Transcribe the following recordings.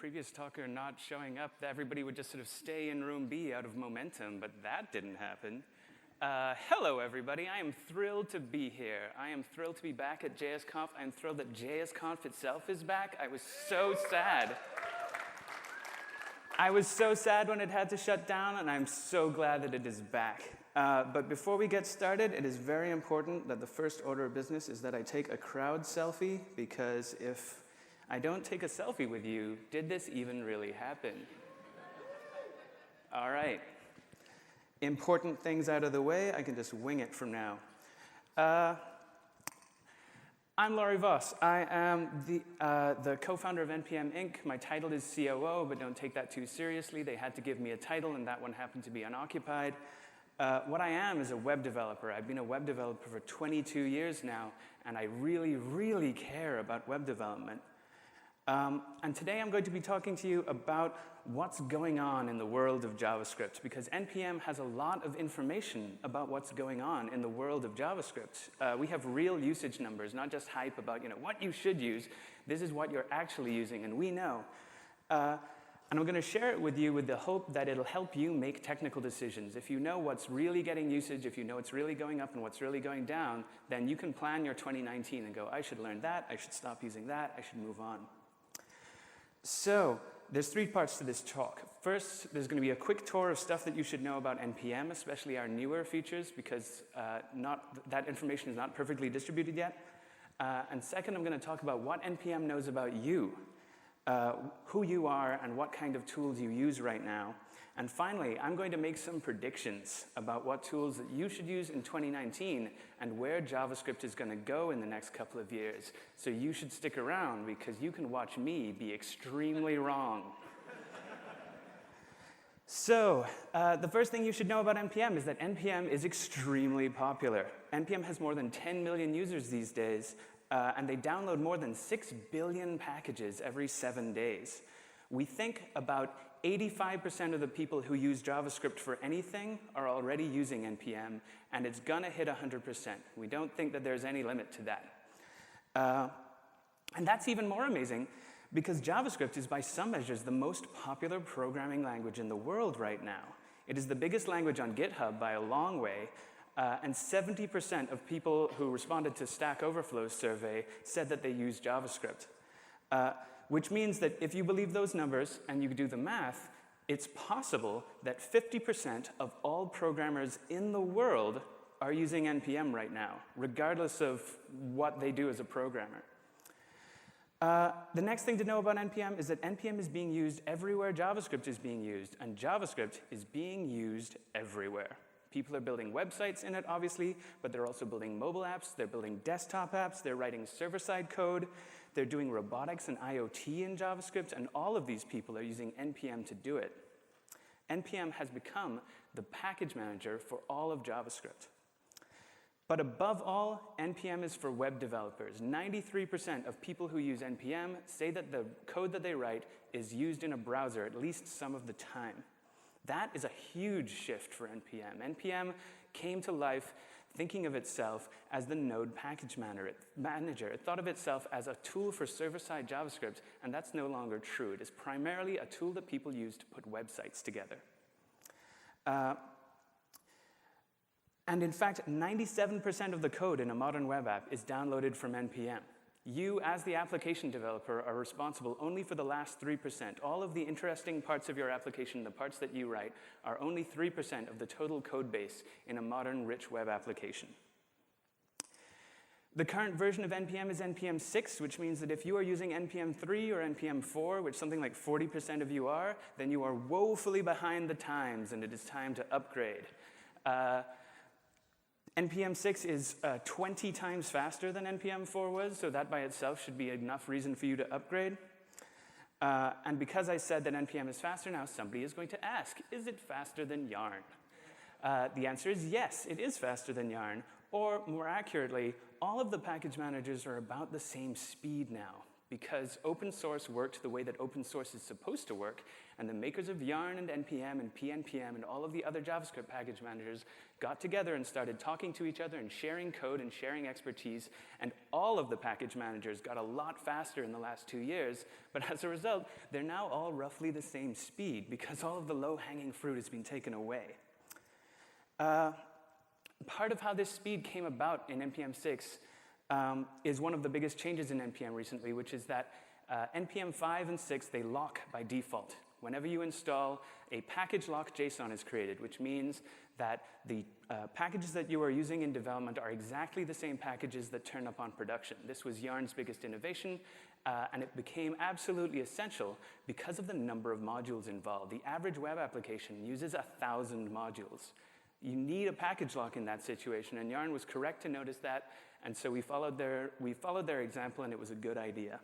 previous talker not showing up, everybody would just sort of stay in room B out of momentum, but that didn't happen. Hello, everybody. I am thrilled to be here. I am thrilled to be back at JSConf. I am thrilled that JSConf itself is back. I was so sad. I was so sad when it had to shut down, and I'm so glad that it is back. But before we get started, it is very important that the first order of business is that I take a crowd selfie, because if I don't take a selfie with you, did this even really happen? All right. Important things out of the way, I can just wing it from now. I'm Laurie Voss. I am the co-founder of NPM Inc. My title is COO, but don't take that too seriously. They had to give me a title, and that one happened to be unoccupied. What I am is a web developer. I've been a web developer for 22 years now, and I really, really care about web development. And today I'm going to be talking to you about what's going on in the world of JavaScript, because NPM has a lot of information about what's going on in the world of JavaScript. We have real usage numbers, not just hype about what you should use. This is what you're actually using, and we know. And I'm going to share it with you with the hope that it'll help you make technical decisions. If you know what's really getting usage, if you know what's really going up and what's really going down, then you can plan your 2019 and go, I should learn that, I should stop using that, I should move on. So there's three parts to this talk. First, there's going to be a quick tour of stuff that you should know about NPM, especially our newer features, because that information is not perfectly distributed yet. And second, I'm going to talk about what NPM knows about you, who you are, and what kind of tools you use right now. And finally, I'm going to make some predictions about what tools that you should use in 2019 and where JavaScript is going to go in the next couple of years. So you should stick around, because you can watch me be extremely wrong. So the first thing you should know about NPM is that NPM is extremely popular. NPM has more than 10 million users these days, and they download more than 6 billion packages every 7 days. We think about 85% of the people who use JavaScript for anything are already using NPM, and it's going to hit 100%. We don't think that there's any limit to that. And that's even more amazing, because JavaScript is by some measures the most popular programming language in the world right now. It is the biggest language on GitHub by a long way, and 70% of people who responded to Stack Overflow's survey said that they use JavaScript. Which means that if you believe those numbers and you do the math, it's possible that 50% of all programmers in the world are using NPM right now, regardless of what they do as a programmer. The next thing to know about NPM is that NPM is being used everywhere JavaScript is being used, and JavaScript is being used everywhere. People are building websites in it, obviously, but they're also building mobile apps, they're building desktop apps, they're writing server-side code, they're doing robotics and IoT in JavaScript, and all of these people are using NPM to do it. NPM has become the package manager for all of JavaScript. But above all, NPM is for web developers. 93% of people who use NPM say that the code that they write is used in a browser at least some of the time. That is a huge shift for NPM. NPM came to life thinking of itself as the node package manager. It thought of itself as a tool for server-side JavaScript, and that's no longer true. It is primarily a tool that people use to put websites together. And in fact, 97% of the code in a modern web app is downloaded from NPM. You, as the application developer, are responsible only for the last 3%. All of the interesting parts of your application, the parts that you write, are only 3% of the total code base in a modern, rich web application. The current version of NPM is NPM 6, which means that if you are using NPM 3 or NPM 4, which something like 40% of you are, then you are woefully behind the times, and it is time to upgrade. NPM 6 is 20 times faster than NPM 4 was, so that by itself should be enough reason for you to upgrade. And because I said that NPM is faster now, somebody is going to ask, is it faster than Yarn? The answer is yes, it is faster than Yarn. Or more accurately, all of the package managers are about the same speed now, because open source worked the way that open source is supposed to work, and the makers of Yarn and NPM and PNPM and all of the other JavaScript package managers got together and started talking to each other and sharing code and sharing expertise, and all of the package managers got a lot faster in the last 2 years, but as a result, they're now all roughly the same speed because all of the low-hanging fruit has been taken away. Part of how this speed came about in NPM 6 is one of the biggest changes in NPM recently, which is that NPM 5 and 6, they lock by default. Whenever you install, a package lock JSON is created, which means that the packages that you are using in development are exactly the same packages that turn up on production. This was Yarn's biggest innovation, and it became absolutely essential because of the number of modules involved. The average web application uses 1,000 modules. You need a package lock in that situation, and Yarn was correct to notice that, and so we followed their example, and it was a good idea.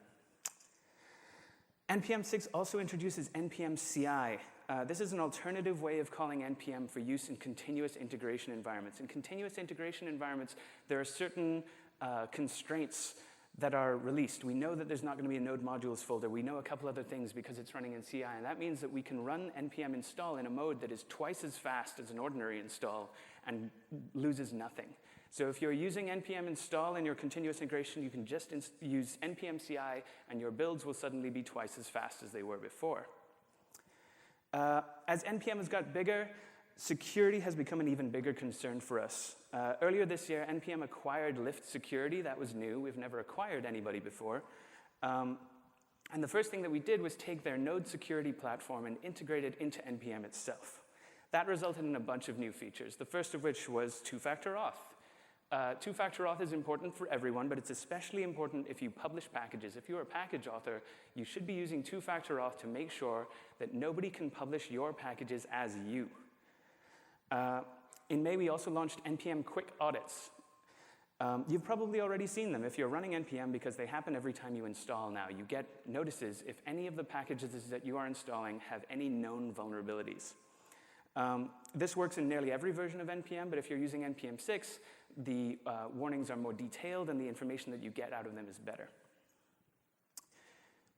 NPM 6 also introduces NPM CI. This is an alternative way of calling NPM for use in continuous integration environments. In continuous integration environments, there are certain constraints that are released. We know that there's not going to be a node modules folder. We know a couple other things because it's running in CI, and that means that we can run NPM install in a mode that is twice as fast as an ordinary install and loses nothing. So if you're using NPM install in your continuous integration, you can just use NPM CI, and your builds will suddenly be twice as fast as they were before. As NPM has got bigger, security has become an even bigger concern for us. Earlier this year, NPM acquired Lyft Security. That was new. We've never acquired anybody before. And the first thing that we did was take their node security platform and integrate it into NPM itself. That resulted in a bunch of new features, the first of which was two-factor auth. Two-factor auth is important for everyone, but it's especially important if you publish packages. If you're a package author, you should be using two-factor auth to make sure that nobody can publish your packages as you. In May, we also launched NPM quick audits. You've probably already seen them if you're running NPM because they happen every time you install now. You get notices if any of the packages that you are installing have any known vulnerabilities. This works in nearly every version of NPM, but if you're using NPM 6, the warnings are more detailed and the information that you get out of them is better.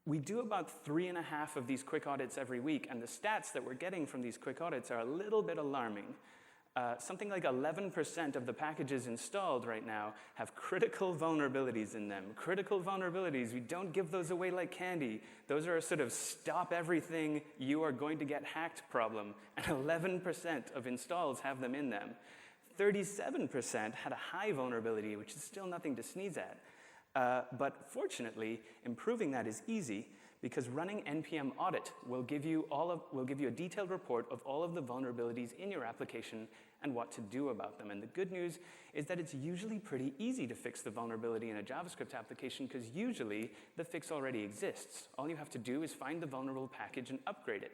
We do about 3.5 of these quick audits every week, and the stats that we're getting from these quick audits are a little bit alarming. Something like 11% of the packages installed right now have critical vulnerabilities in them. Critical vulnerabilities, we don't give those away like candy. Those are a sort of stop everything, you are going to get hacked problem, and 11% of installs have them in them. 37% had a high vulnerability, which is still nothing to sneeze at. But fortunately, improving that is easy because running NPM audit will give you a detailed report of all of the vulnerabilities in your application and what to do about them. And the good news is that it's usually pretty easy to fix the vulnerability in a JavaScript application because usually the fix already exists. All you have to do is find the vulnerable package and upgrade it.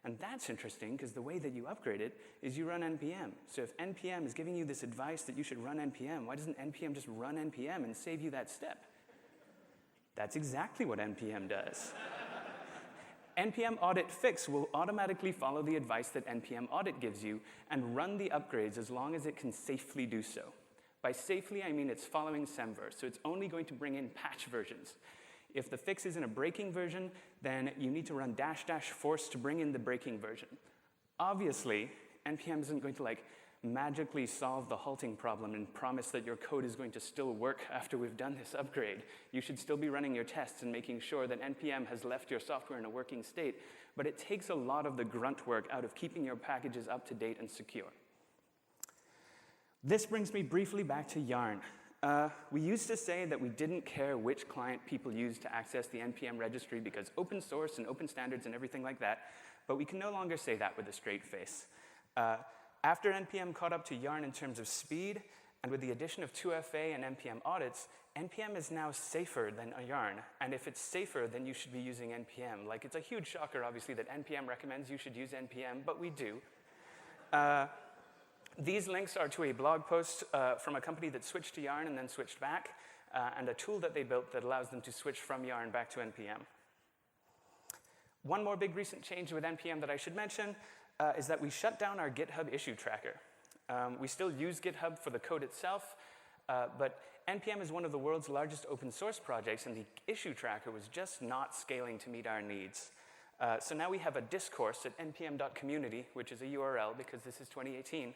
And that's interesting because the way that you upgrade it is you run NPM. So if NPM is giving you this advice that you should run NPM, why doesn't NPM just run NPM and save you that step? That's exactly what NPM does. NPM audit fix will automatically follow the advice that NPM audit gives you and run the upgrades as long as it can safely do so. By safely, I mean it's following semver, so it's only going to bring in patch versions. If the fix is in a breaking version, then you need to run --force to bring in the breaking version. Obviously, NPM isn't going to magically solve the halting problem and promise that your code is going to still work after we've done this upgrade. You should still be running your tests and making sure that NPM has left your software in a working state, but it takes a lot of the grunt work out of keeping your packages up to date and secure. This brings me briefly back to Yarn. We used to say that we didn't care which client people used to access the NPM registry because open source and open standards and everything like that, but we can no longer say that with a straight face. After NPM caught up to Yarn in terms of speed, and with the addition of 2FA and NPM audits, NPM is now safer than Yarn. And if it's safer, then you should be using NPM. It's a huge shocker, obviously, that NPM recommends you should use NPM, but we do. These links are to a blog post from a company that switched to Yarn and then switched back, and a tool that they built that allows them to switch from Yarn back to NPM. One more big recent change with NPM that I should mention is that we shut down our GitHub issue tracker. We still use GitHub for the code itself, But NPM is one of the world's largest open source projects, and the issue tracker was just not scaling to meet our needs. So now we have a discourse at npm.community, which is a URL because this is 2018.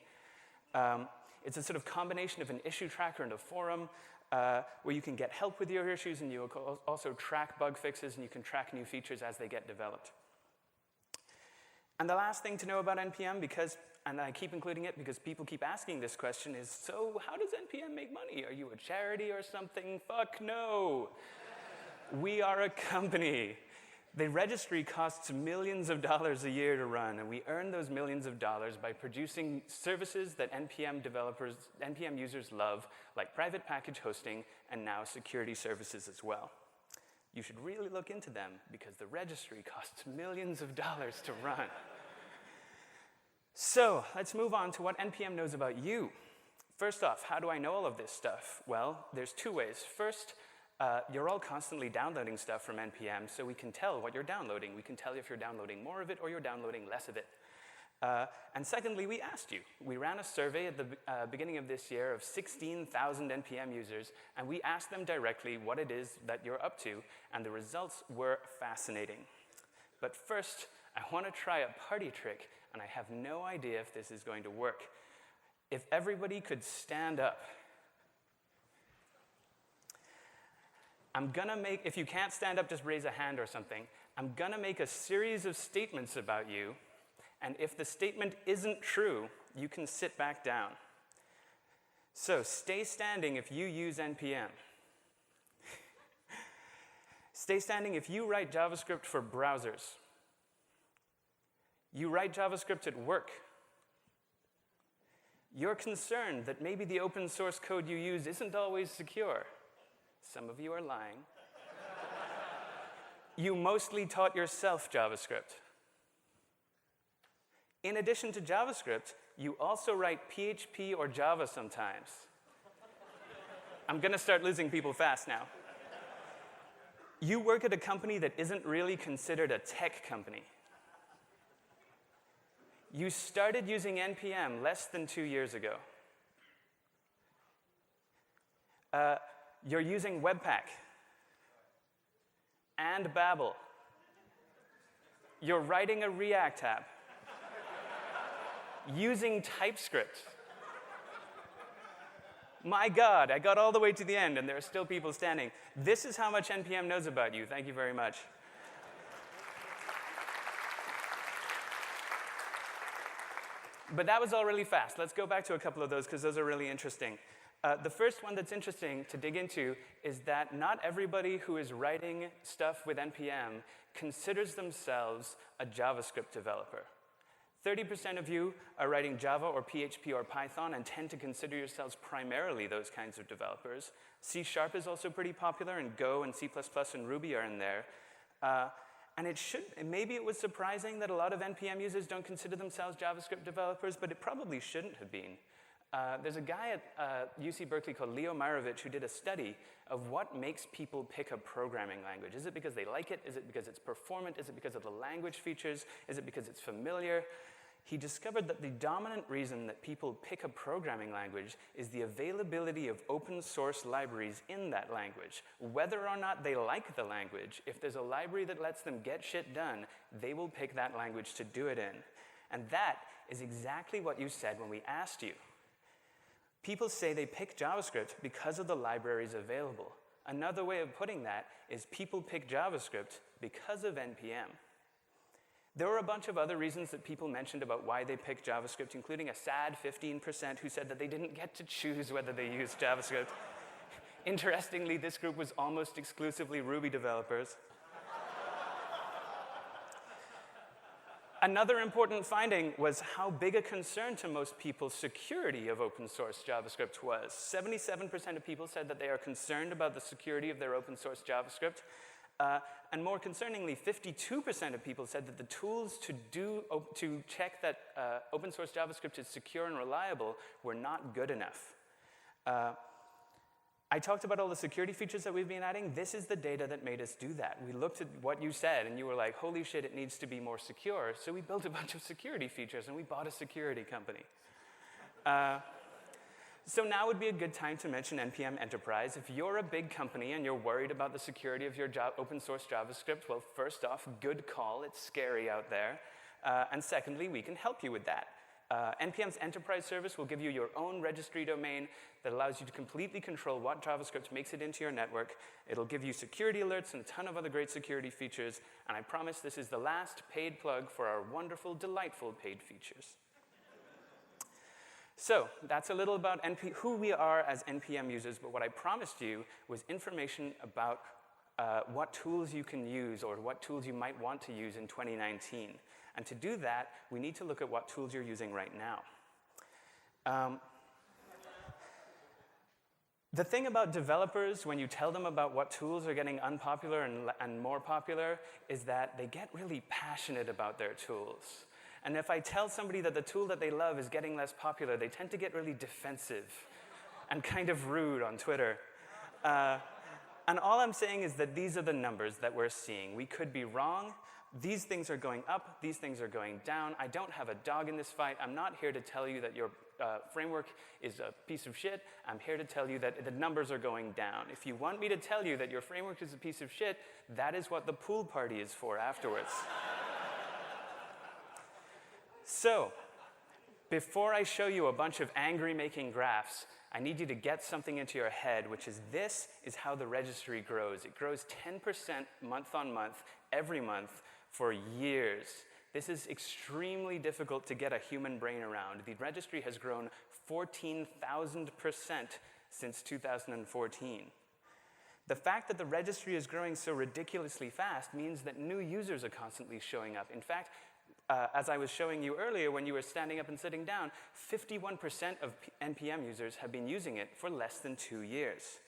It's a sort of combination of an issue tracker and a forum where you can get help with your issues, and you also track bug fixes, and you can track new features as they get developed. And the last thing to know about NPM, and I keep including it because people keep asking this question, is, so how does NPM make money? Are you a charity or something? Fuck no. We are a company. The registry costs millions of dollars a year to run, and we earn those millions of dollars by producing services that NPM users love, like private package hosting and now security services as well. You should really look into them because the registry costs millions of dollars to run. So let's move on to what NPM knows about you. First off, how do I know all of this stuff? Well, there's two ways. First, you're all constantly downloading stuff from NPM, so we can tell what you're downloading. We can tell if you're downloading more of it or you're downloading less of it. And secondly, we asked you. We ran a survey at the beginning of this year of 16,000 NPM users, and we asked them directly what it is that you're up to, and the results were fascinating. But first, I want to try a party trick, and I have no idea if this is going to work. If everybody could stand up. I'm gonna make, if you can't stand up, just raise a hand or something. I'm gonna make a series of statements about you, and if the statement isn't true, you can sit back down. So stay standing if you use NPM. Stay standing if you write JavaScript for browsers. You write JavaScript at work. You're concerned that maybe the open source code you use isn't always secure. Some of you are lying. You mostly taught yourself JavaScript. In addition to JavaScript, you also write PHP or Java sometimes. I'm going to start losing people fast now. You work at a company that isn't really considered a tech company. You started using NPM less than 2 years ago. You're using Webpack and Babel. You're writing a React app. Using TypeScript. My God, I got all the way to the end, and there are still people standing. This is how much NPM knows about you. Thank you very much. But that was all really fast. Let's go back to a couple of those, because those are really interesting. The first one that's interesting to dig into is that not everybody who is writing stuff with NPM considers themselves a JavaScript developer. 30% of you are writing Java or PHP or Python and tend to consider yourselves primarily those kinds of developers. C# is also pretty popular, and Go and C++ and Ruby are in there. And maybe it was surprising that a lot of NPM users don't consider themselves JavaScript developers, but it probably shouldn't have been. There's a guy at UC Berkeley called Leo Marovich who did a study of what makes people pick a programming language. Is it because they like it? Is it because it's performant? Is it because of the language features? Is it because it's familiar? He discovered that the dominant reason that people pick a programming language is the availability of open source libraries in that language. Whether or not they like the language, if there's a library that lets them get shit done, they will pick that language to do it in. And that is exactly what you said when we asked you. People say they pick JavaScript because of the libraries available. Another way of putting that is people pick JavaScript because of NPM. There were a bunch of other reasons that people mentioned about why they picked JavaScript, including a sad 15% who said that they didn't get to choose whether they used JavaScript. Interestingly, this group was almost exclusively Ruby developers. Another important finding was how big a concern to most people security of open source JavaScript was. 77% of people said that they are concerned about the security of their open source JavaScript. And more concerningly, 52% of people said that the tools to check that open source JavaScript is secure and reliable were not good enough. I talked about all the security features that we've been adding. This is the data that made us do that. We looked at what you said, and you were like, holy shit, it needs to be more secure. So we built a bunch of security features, and we bought a security company. So now would be a good time to mention NPM Enterprise. If you're a big company and you're worried about the security of your open source JavaScript, well, first off, good call. It's scary out there. And secondly, we can help you with that. NPM's Enterprise service will give you your own registry domain that allows you to completely control what JavaScript makes it into your network. It'll give you security alerts and a ton of other great security features. And I promise this is the last paid plug for our wonderful, delightful paid features. So that's a little about who we are as NPM users, but what I promised you was information about what tools you can use or what tools you might want to use in 2019. And to do that, we need to look at what tools you're using right now. The thing about developers, when you tell them about what tools are getting unpopular and more popular, is that they get really passionate about their tools. And if I tell somebody that the tool that they love is getting less popular, they tend to get really defensive and kind of rude on Twitter. And all I'm saying is that these are the numbers that we're seeing. We could be wrong. These things are going up. These things are going down. I don't have a dog in this fight. I'm not here to tell you that your framework is a piece of shit. I'm here to tell you that the numbers are going down. If you want me to tell you that your framework is a piece of shit, that is what the pool party is for afterwards. So, before I show you a bunch of angry-making graphs, I need you to get something into your head, which is this is how the registry grows. It grows 10% month on month, every month, for years. This is extremely difficult to get a human brain around. The registry has grown 14,000% since 2014. The fact that the registry is growing so ridiculously fast means that new users are constantly showing up. In fact, as I was showing you earlier when you were standing up and sitting down, 51% of NPM users have been using it for less than 2 years.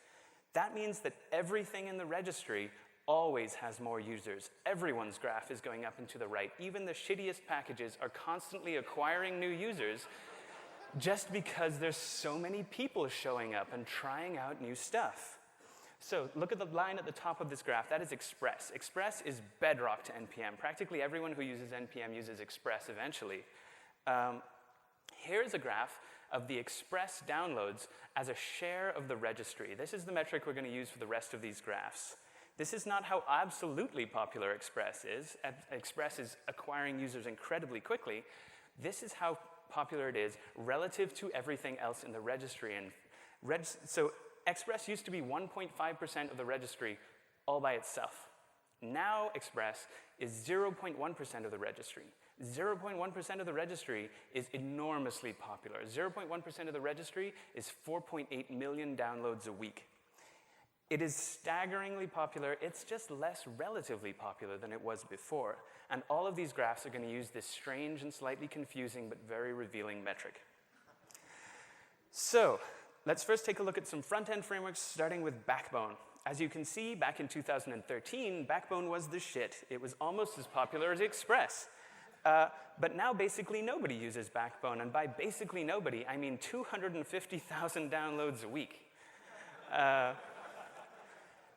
That means that everything in the registry always has more users. Everyone's graph is going up and to the right. Even the shittiest packages are constantly acquiring new users just because there's so many people showing up and trying out new stuff. So look at the line at the top of this graph. That is Express. Express is bedrock to NPM. Practically everyone who uses NPM uses Express eventually. Here's a graph of the Express downloads as a share of the registry. This is the metric we're going to use for the rest of these graphs. This is not how absolutely popular Express is. Express is acquiring users incredibly quickly. This is how popular it is relative to everything else in the registry. And so Express used to be 1.5% of the registry all by itself. Now Express is 0.1% of the registry. 0.1% of the registry is enormously popular. 0.1% of the registry is 4.8 million downloads a week. It is staggeringly popular. It's just less relatively popular than it was before. And all of these graphs are going to use this strange and slightly confusing but very revealing metric. So, let's first take a look at some front-end frameworks, starting with Backbone. As you can see, back in 2013, Backbone was the shit. It was almost as popular as Express. But now basically nobody uses Backbone. And by basically nobody, I mean 250,000 downloads a week.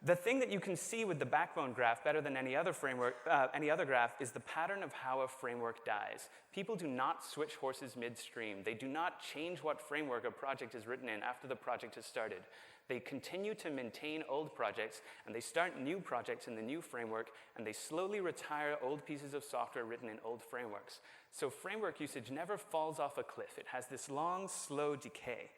The thing that you can see with the Backbone graph better than any other framework, any other graph, is the pattern of how a framework dies. People do not switch horses midstream. They do not change what framework a project is written in after the project has started. They continue to maintain old projects, and they start new projects in the new framework, and they slowly retire old pieces of software written in old frameworks. So framework usage never falls off a cliff. It has this long, slow decay.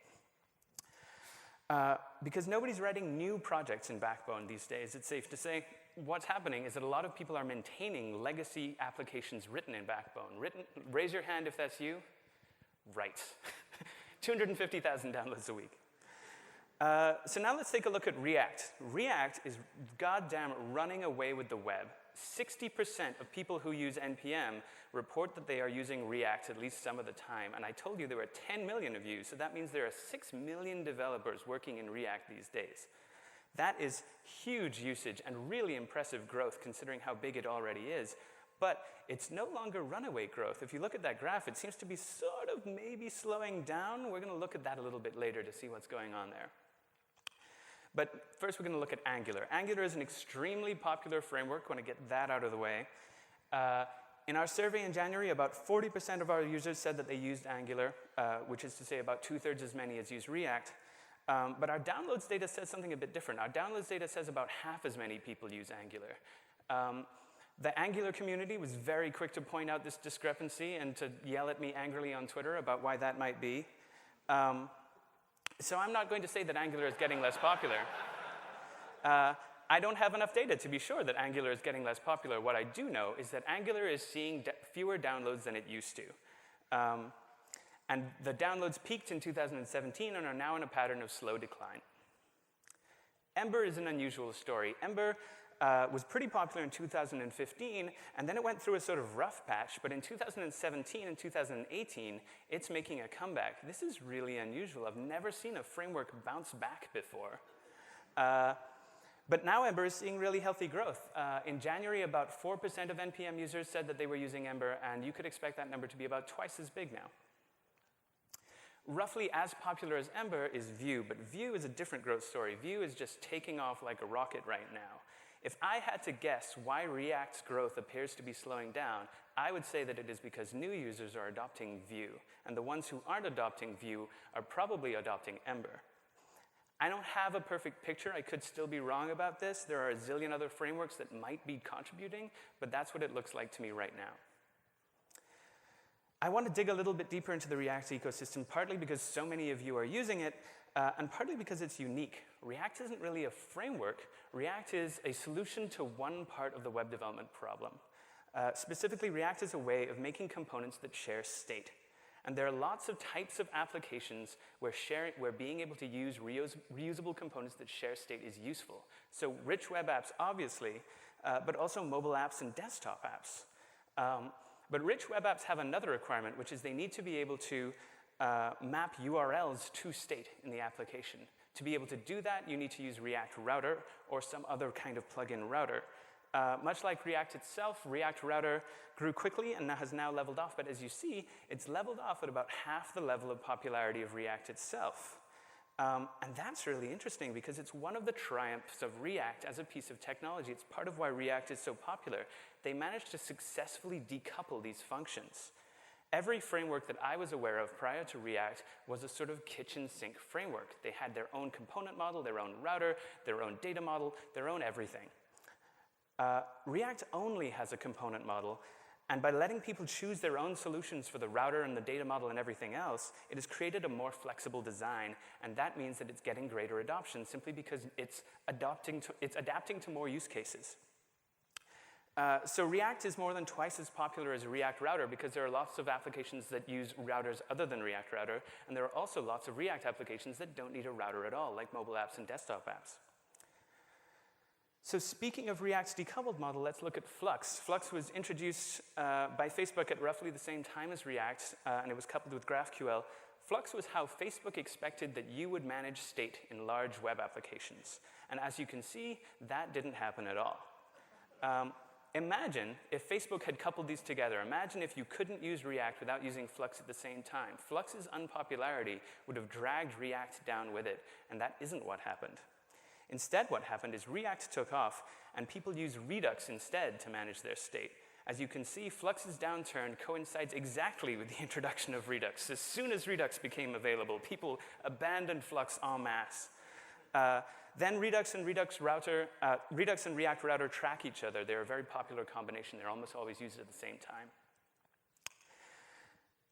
Because nobody's writing new projects in Backbone these days, it's safe to say what's happening is that a lot of people are maintaining legacy applications written in Backbone. Raise your hand if that's you. Right. 250,000 downloads a week. So now let's take a look at React. React is goddamn running away with the web. 60% of people who use NPM report that they are using React at least some of the time. And I told you there were 10 million of you, so that means there are 6 million developers working in React these days. That is huge usage and really impressive growth considering how big it already is. But it's no longer runaway growth. If you look at that graph, it seems to be sort of maybe slowing down. We're going to look at that a little bit later to see what's going on there. But first, we're going to look at Angular. Angular is an extremely popular framework. I want to get that out of the way. In our survey in January, about 40% of our users said that they used Angular, which is to say about 2/3 as many as use React. But our downloads data says something a bit different. Our downloads data says about half as many people use Angular. The Angular community was very quick to point out this discrepancy and to yell at me angrily on Twitter about why that might be. So I'm not going to say that Angular is getting less popular. I don't have enough data to be sure that Angular is getting less popular. What I do know is that Angular is seeing fewer downloads than it used to. And the downloads peaked in 2017 and are now in a pattern of slow decline. Ember is an unusual story. Ember was pretty popular in 2015, and then it went through a sort of rough patch. But in 2017 and 2018, it's making a comeback. This is really unusual. I've never seen a framework bounce back before. But now Ember is seeing really healthy growth. In January, about 4% of NPM users said that they were using Ember, and you could expect that number to be about twice as big now. Roughly as popular as Ember is Vue, but Vue is a different growth story. Vue is just taking off like a rocket right now. If I had to guess why React's growth appears to be slowing down, I would say that it is because new users are adopting Vue, and the ones who aren't adopting Vue are probably adopting Ember. I don't have a perfect picture. I could still be wrong about this. There are a zillion other frameworks that might be contributing, but that's what it looks like to me right now. I want to dig a little bit deeper into the React ecosystem, partly because so many of you are using it, and partly because it's unique. React isn't really a framework. React is a solution to one part of the web development problem. Specifically, React is a way of making components that share state. And there are lots of types of applications where being able to use reusable components that share state is useful. So rich web apps, obviously, but also mobile apps and desktop apps. But rich web apps have another requirement, which is they need to be able to map URLs to state in the application. To be able to do that, you need to use React Router or some other kind of plugin router. Much like React itself, React Router grew quickly and has now leveled off. But as you see, it's leveled off at about half the level of popularity of React itself. And that's really interesting because it's one of the triumphs of React as a piece of technology. It's part of why React is so popular. They managed to successfully decouple these functions. Every framework that I was aware of prior to React was a sort of kitchen sink framework. They had their own component model, their own router, their own data model, their own everything. React only has a component model, and by letting people choose their own solutions for the router and the data model and everything else, it has created a more flexible design, and that means that it's getting greater adoption simply because it's adapting to more use cases. So React is more than twice as popular as React Router because there are lots of applications that use routers other than React Router, and there are also lots of React applications that don't need a router at all, like mobile apps and desktop apps. So speaking of React's decoupled model, let's look at Flux. Flux was introduced by Facebook at roughly the same time as React, and it was coupled with GraphQL. Flux was how Facebook expected that you would manage state in large web applications. And as you can see, that didn't happen at all. Imagine if Facebook had coupled these together. Imagine if you couldn't use React without using Flux at the same time. Flux's unpopularity would have dragged React down with it, and that isn't what happened. Instead, what happened is React took off, and people use Redux instead to manage their state. As you can see, Flux's downturn coincides exactly with the introduction of Redux. As soon as Redux became available, people abandoned Flux en masse. Then Redux and React Router track each other. They're a very popular combination. They're almost always used at the same time.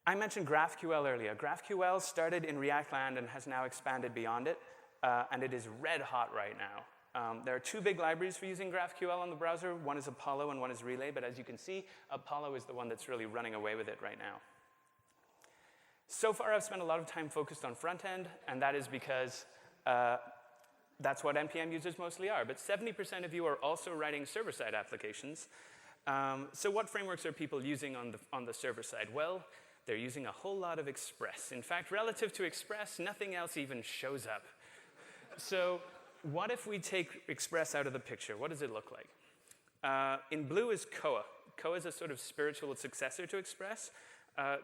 I mentioned GraphQL earlier. GraphQL started in React land and has now expanded beyond it. And it is red hot right now. There are two big libraries for using GraphQL on the browser. One is Apollo and one is Relay. But as you can see, Apollo is the one that's really running away with it right now. So far, I've spent a lot of time focused on front end, and that is because that's what NPM users mostly are. But 70% of you are also writing server-side applications. So what frameworks are people using on the server side? Well, they're using a whole lot of Express. In fact, relative to Express, nothing else even shows up. So what if we take Express out of the picture? What does it look like? In blue is Koa. Koa is a sort of spiritual successor to Express.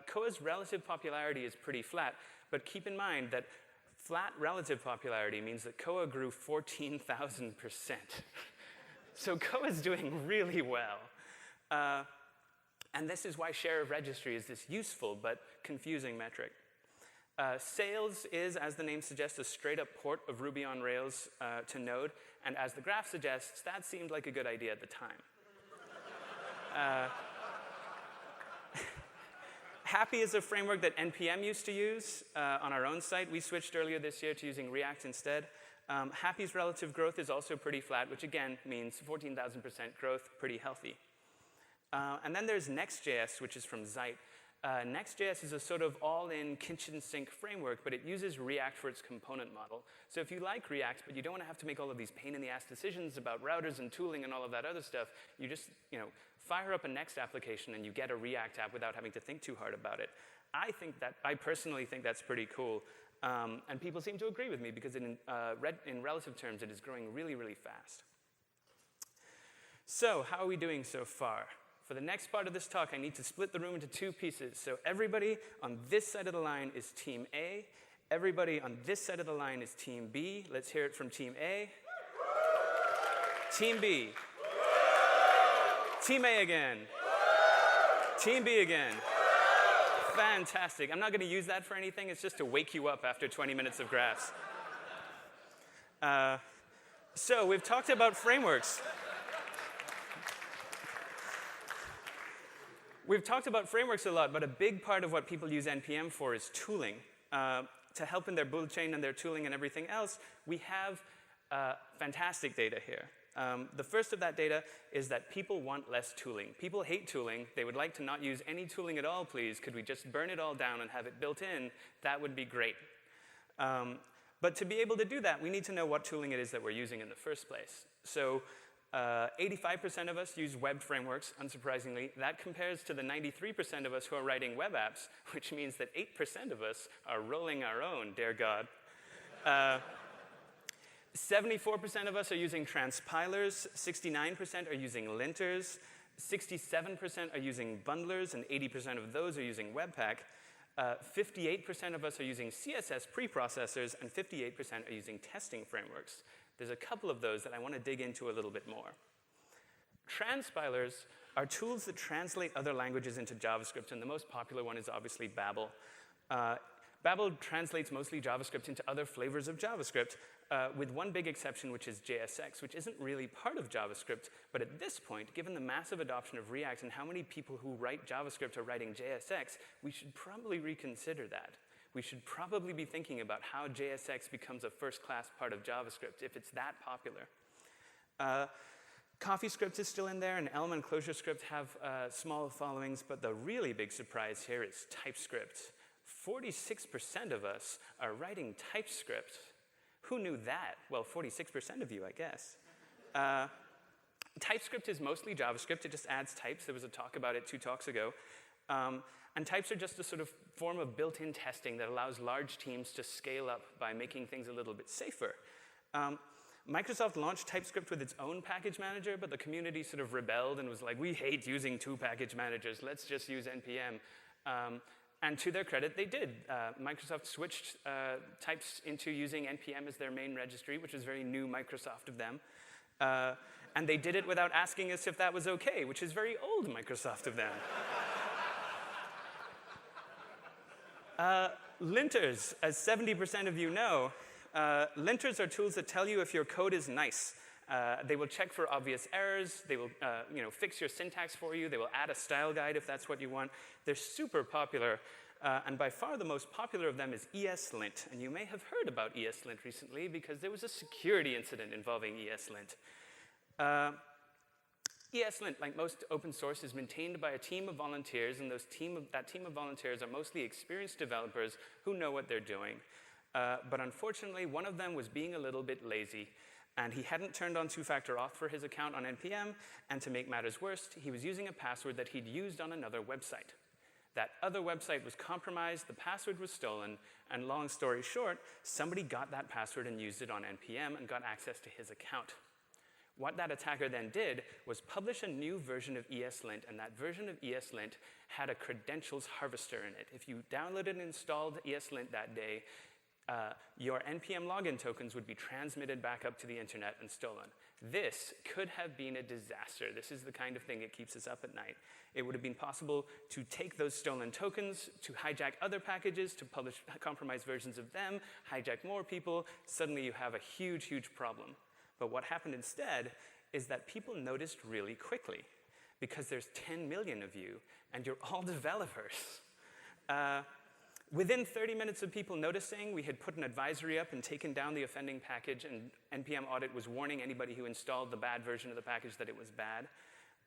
Koa's relative popularity is pretty flat, but keep in mind that flat relative popularity means that Koa grew 14,000%. So Koa is doing really well. And this is why share of registry is this useful but confusing metric. Sales is, as the name suggests, a straight-up port of Ruby on Rails to Node. And as the graph suggests, that seemed like a good idea at the time. Happy is a framework that NPM used to use on our own site. We switched earlier this year to using React instead. Happy's relative growth is also pretty flat, which again means 14,000% growth, pretty healthy. And then there's Next.js, which is from Zeit. Next.js is a sort of all-in kitchen sink framework, but it uses React for its component model. So if you like React, but you don't want to have to make all of these pain-in-the-ass decisions about routers and tooling and all of that other stuff, you just fire up a Next application and you get a React app without having to think too hard about it. I personally think that's pretty cool. And people seem to agree with me because in relative terms, it is growing really, really fast. So how are we doing so far? For the next part of this talk, I need to split the room into two pieces. So everybody on this side of the line is Team A. Everybody on this side of the line is Team B. Let's hear it from Team A. Team B. Team A again. Team B again. Fantastic. I'm not going to use that for anything. It's just to wake you up after 20 minutes of graphs. So we've talked about frameworks. We've talked about frameworks a lot, but a big part of what people use NPM for is tooling. To help in their build chain and their tooling and everything else, we have fantastic data here. The first of that data is that people want less tooling. People hate tooling. They would like to not use any tooling at all, please. Could we just burn it all down and have it built in? That would be great. But to be able to do that, we need to know what tooling it is that we're using in the first place. So 85% of us use web frameworks, unsurprisingly. That compares to the 93% of us who are writing web apps, which means that 8% of us are rolling our own, dear God. 74% of us are using transpilers, 69% are using linters, 67% are using bundlers, and 80% of those are using Webpack. 58% of us are using CSS preprocessors, and 58% are using testing frameworks. There's a couple of those that I want to dig into a little bit more. Transpilers are tools that translate other languages into JavaScript, and the most popular one is obviously Babel. Babel translates mostly JavaScript into other flavors of JavaScript, with one big exception, which is JSX, which isn't really part of JavaScript. But at this point, given the massive adoption of React and how many people who write JavaScript are writing JSX, we should probably reconsider that. We should probably be thinking about how JSX becomes a first-class part of JavaScript, if it's that popular. CoffeeScript is still in there, and Elm and ClojureScript have small followings, but the really big surprise here is TypeScript. 46% of us are writing TypeScript. Who knew that? Well, 46% of you, I guess. TypeScript is mostly JavaScript. It just adds types. There was a talk about it 2 talks ago. And types are just a sort of form of built-in testing that allows large teams to scale up by making things a little bit safer. Microsoft launched TypeScript with its own package manager, but the community sort of rebelled and was like, we hate using 2 package managers. Let's just use NPM. And to their credit, they did. Microsoft switched types into using NPM as their main registry, which is very new Microsoft of them. And they did it without asking us if that was OK, which is very old Microsoft of them. Linters, as 70% of you know, linters are tools that tell you if your code is nice. They will check for obvious errors. They will fix your syntax for you. They will add a style guide if that's what you want. They're super popular. And by far the most popular of them is ESLint. And you may have heard about ESLint recently because there was a security incident involving ESLint. ESLint, like most open source, is maintained by a team of volunteers, and that team of volunteers are mostly experienced developers who know what they're doing. But unfortunately, one of them was being a little bit lazy, and he hadn't turned on 2-factor auth for his account on NPM, and to make matters worse, he was using a password that he'd used on another website. That other website was compromised, the password was stolen, and long story short, somebody got that password and used it on NPM and got access to his account. What that attacker then did was publish a new version of ESLint, and that version of ESLint had a credentials harvester in it. If you downloaded and installed ESLint that day, your NPM login tokens would be transmitted back up to the internet and stolen. This could have been a disaster. This is the kind of thing that keeps us up at night. It would have been possible to take those stolen tokens, to hijack other packages, to publish compromised versions of them, hijack more people. Suddenly you have a huge, huge problem. But what happened instead is that people noticed really quickly, because there's 10 million of you, and you're all developers. Within 30 minutes of people noticing, we had put an advisory up and taken down the offending package, and NPM Audit was warning anybody who installed the bad version of the package that it was bad.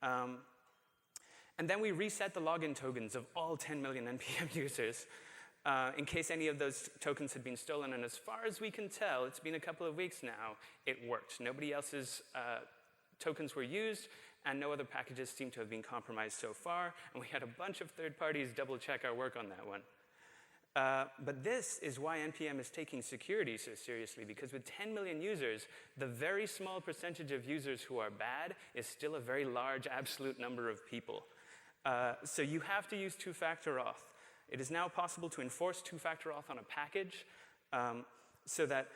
And then we reset the login tokens of all 10 million NPM users in case any of those tokens had been stolen. And as far as we can tell, it's been a couple of weeks now, it worked. Nobody else's tokens were used, and no other packages seem to have been compromised so far. And we had a bunch of third parties double-check our work on that one. But this is why NPM is taking security so seriously, because with 10 million users, the very small percentage of users who are bad is still a very large absolute number of people. So you have to use two-factor auth. It is now possible to enforce two-factor auth on a package so that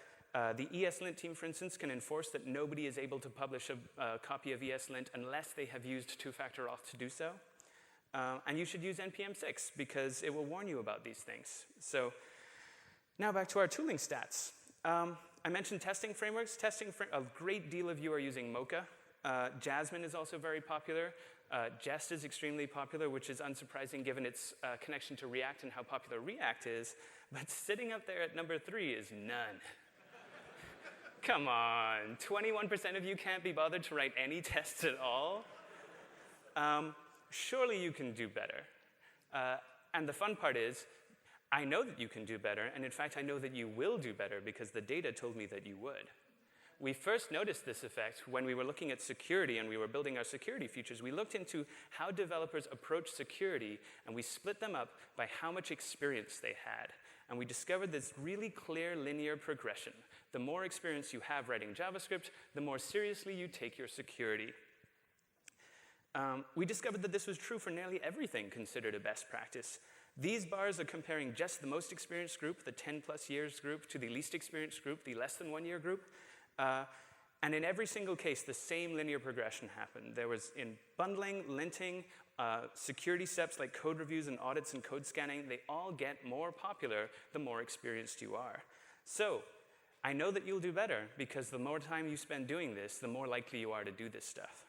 the ESLint team, for instance, can enforce that nobody is able to publish a copy of ESLint unless they have used two-factor auth to do so. And you should use NPM 6 because it will warn you about these things. So now back to our tooling stats. I mentioned testing frameworks. A great deal of you are using Mocha. Jasmine is also very popular. Jest is extremely popular, which is unsurprising given its connection to React and how popular React is. But sitting up there at number 3 is none. Come on, 21% of you can't be bothered to write any tests at all? Surely you can do better. And the fun part is, I know that you can do better, and in fact, I know that you will do better because the data told me that you would. We first noticed this effect when we were looking at security and we were building our security features. We looked into how developers approach security, and we split them up by how much experience they had. And we discovered this really clear linear progression. The more experience you have writing JavaScript, the more seriously you take your security. We discovered that this was true for nearly everything considered a best practice. These bars are comparing just the most experienced group, the 10+ years group, to the least experienced group, the less than 1 year group. And in every single case, the same linear progression happened. There was in bundling, linting, security steps like code reviews and audits and code scanning, they all get more popular the more experienced you are. So I know that you'll do better because the more time you spend doing this, the more likely you are to do this stuff.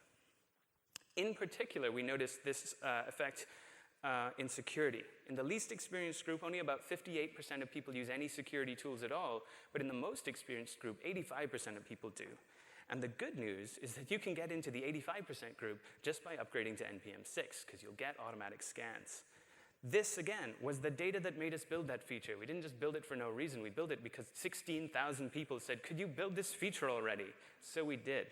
In particular, we noticed this effect in security. In the least experienced group, only about 58% of people use any security tools at all, but in the most experienced group, 85% of people do. And the good news is that you can get into the 85% group just by upgrading to NPM 6, because you'll get automatic scans. This, again, was the data that made us build that feature. We didn't just build it for no reason. We built it because 16,000 people said, could you build this feature already? So we did.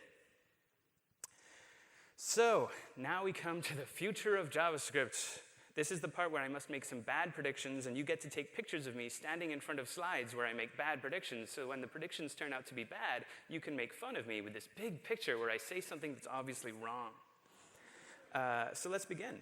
So now we come to the future of JavaScript. This is the part where I must make some bad predictions, and you get to take pictures of me standing in front of slides where I make bad predictions, so when the predictions turn out to be bad, you can make fun of me with this big picture where I say something that's obviously wrong. So let's begin.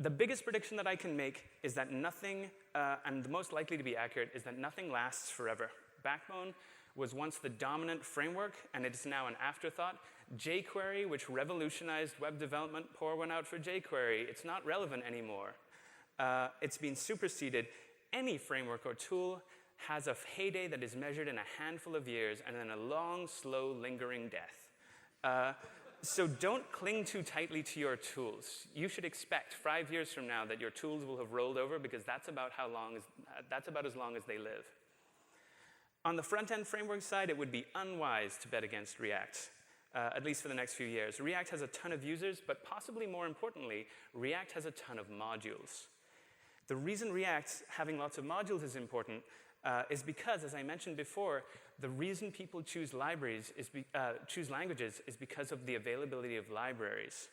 The biggest prediction that I can make is that nothing, and the most likely to be accurate, is that nothing lasts forever. Backbone was once the dominant framework, and it is now an afterthought. jQuery, which revolutionized web development, pour one out for jQuery. It's not relevant anymore. It's been superseded. Any framework or tool has a heyday that is measured in a handful of years and then a long, slow, lingering death. So don't cling too tightly to your tools. You should expect 5 years from now that your tools will have rolled over because that's about as long as they live. On the front-end framework side, it would be unwise to bet against React. At least for the next few years. React has a ton of users, but possibly more importantly, React has a ton of modules. The reason React having lots of modules is important is because, as I mentioned before, the reason people choose languages is because of the availability of libraries.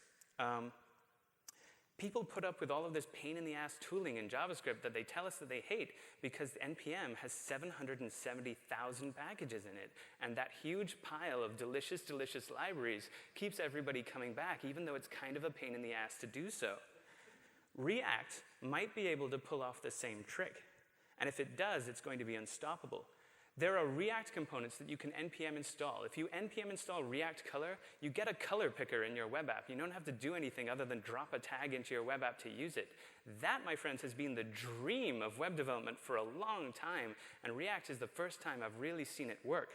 People put up with all of this pain-in-the-ass tooling in JavaScript that they tell us that they hate because NPM has 770,000 packages in it. And that huge pile of delicious, delicious libraries keeps everybody coming back, even though it's kind of a pain in the ass to do so. React might be able to pull off the same trick. And if it does, it's going to be unstoppable. There are React components that you can npm install. If you npm install React Color, you get a color picker in your web app. You don't have to do anything other than drop a tag into your web app to use it. That, my friends, has been the dream of web development for a long time, and React is the first time I've really seen it work.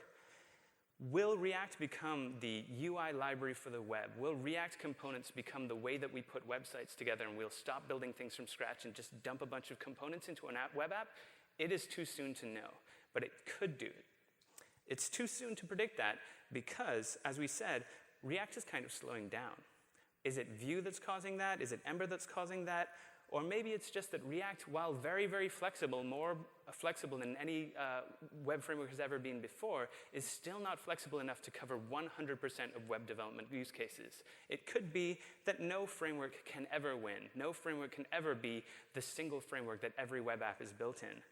Will React become the UI library for the web? Will React components become the way that we put websites together, and we'll stop building things from scratch and just dump a bunch of components into an web app? It is too soon to know, but it could do it. It's too soon to predict that because, as we said, React is kind of slowing down. Is it Vue that's causing that? Is it Ember that's causing that? Or maybe it's just that React, while very, very flexible, more flexible than any web framework has ever been before, is still not flexible enough to cover 100% of web development use cases. It could be that no framework can ever win. No framework can ever be the single framework that every web app is built in.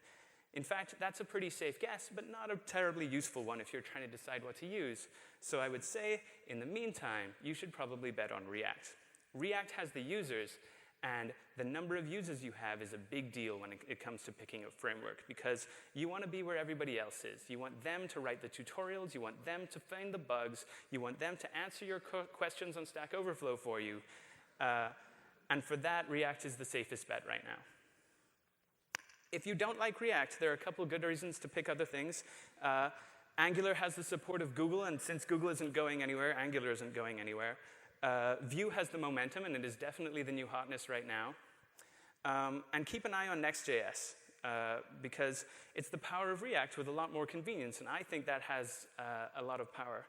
In fact, that's a pretty safe guess, but not a terribly useful one if you're trying to decide what to use. So I would say, in the meantime, you should probably bet on React. React has the users, and the number of users you have is a big deal when it comes to picking a framework, because you want to be where everybody else is. You want them to write the tutorials. You want them to find the bugs. You want them to answer your questions on Stack Overflow for you. And for that, React is the safest bet right now. If you don't like React, there are a couple of good reasons to pick other things. Angular has the support of Google, and since Google isn't going anywhere, Angular isn't going anywhere. Vue has the momentum, and it is definitely the new hotness right now. And keep an eye on Next.js, because it's the power of React with a lot more convenience, and I think that has a lot of power.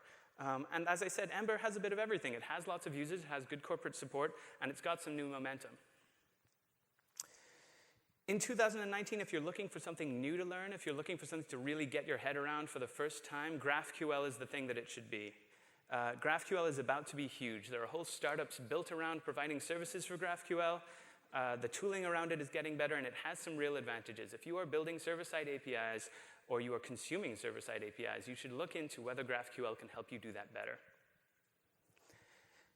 And as I said, Ember has a bit of everything. It has lots of users, it has good corporate support, and it's got some new momentum. In 2019, if you're looking for something new to learn, if you're looking for something to really get your head around for the first time, GraphQL is the thing that it should be. GraphQL is about to be huge. There are whole startups built around providing services for GraphQL. The tooling around it is getting better, and it has some real advantages. If you are building server-side APIs or you are consuming server-side APIs, you should look into whether GraphQL can help you do that better.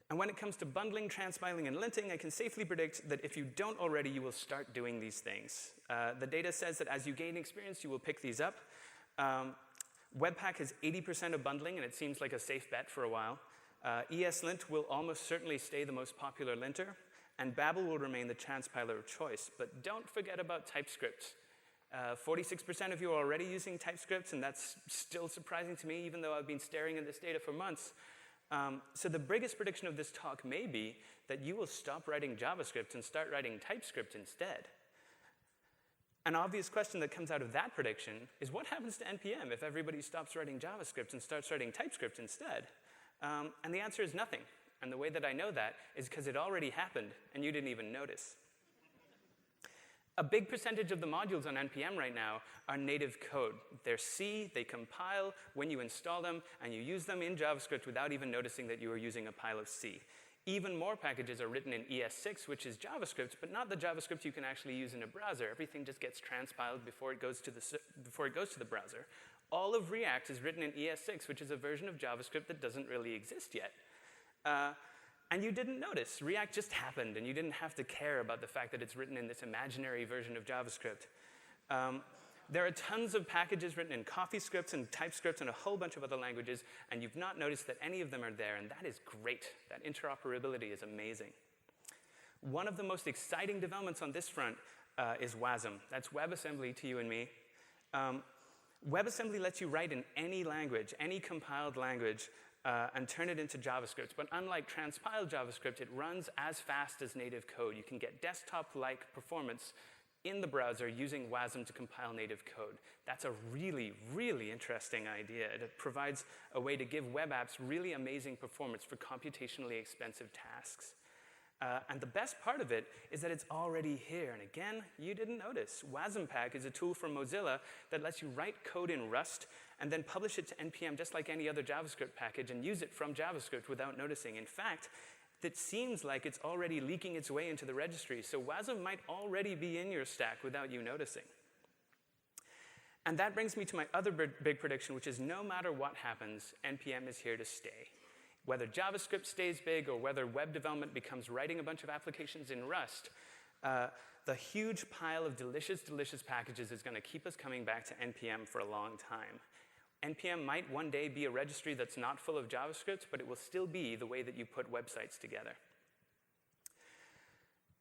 And when it comes to bundling, transpiling, and linting, I can safely predict that if you don't already, you will start doing these things. The data says that as you gain experience, you will pick these up. Webpack has 80% of bundling, and it seems like a safe bet for a while. ESLint will almost certainly stay the most popular linter, and Babel will remain the transpiler of choice. But don't forget about TypeScript. 46% of you are already using TypeScript, and that's still surprising to me, even though I've been staring at this data for months. So the biggest prediction of this talk may be that you will stop writing JavaScript and start writing TypeScript instead. An obvious question that comes out of that prediction is what happens to NPM if everybody stops writing JavaScript and starts writing TypeScript instead? And the answer is nothing. And the way that I know that is because it already happened and you didn't even notice. A big percentage of the modules on NPM right now are native code. They're C, they compile when you install them, and you use them in JavaScript without even noticing that you are using a pile of C. Even more packages are written in ES6, which is JavaScript, but not the JavaScript you can actually use in a browser. Everything just gets transpiled before it goes to the browser. All of React is written in ES6, which is a version of JavaScript that doesn't really exist yet. And you didn't notice. React just happened, and you didn't have to care about the fact that it's written in this imaginary version of JavaScript. There are tons of packages written in CoffeeScript and TypeScript and a whole bunch of other languages, and you've not noticed that any of them are there, and that is great. That interoperability is amazing. One of the most exciting developments on this front is WASM. That's WebAssembly to you and me. WebAssembly lets you write in any language, any compiled language, and turn it into JavaScript. But unlike transpiled JavaScript, it runs as fast as native code. You can get desktop-like performance in the browser using WASM to compile native code. That's a really, really interesting idea. It provides a way to give web apps really amazing performance for computationally expensive tasks. And the best part of it is that it's already here. And again, you didn't notice. WASMPack is a tool from Mozilla that lets you write code in Rust and then publish it to NPM just like any other JavaScript package and use it from JavaScript without noticing. In fact, it seems like it's already leaking its way into the registry. So WASM might already be in your stack without you noticing. And that brings me to my other big prediction, which is no matter what happens, NPM is here to stay. Whether JavaScript stays big or whether web development becomes writing a bunch of applications in Rust, the huge pile of delicious, delicious packages is going to keep us coming back to NPM for a long time. NPM might one day be a registry that's not full of JavaScript, but it will still be the way that you put websites together.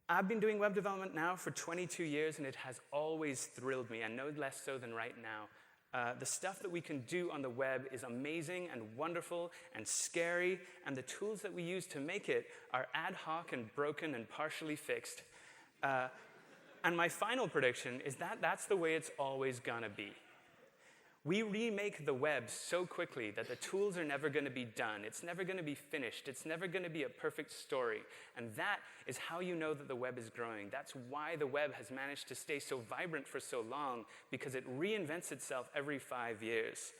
I've been doing web development now for 22 years, and it has always thrilled me, and no less so than right now. The stuff that we can do on the web is amazing and wonderful and scary, and the tools that we use to make it are ad hoc and broken and partially fixed. And my final prediction is that that's the way it's always gonna be. We remake the web so quickly that the tools are never going to be done. It's never going to be finished. It's never going to be a perfect story. And that is how you know that the web is growing. That's why the web has managed to stay so vibrant for so long, because it reinvents itself every 5 years.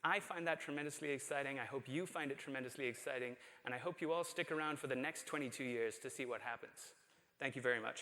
I find that tremendously exciting. I hope you find it tremendously exciting. And I hope you all stick around for the next 22 years to see what happens. Thank you very much.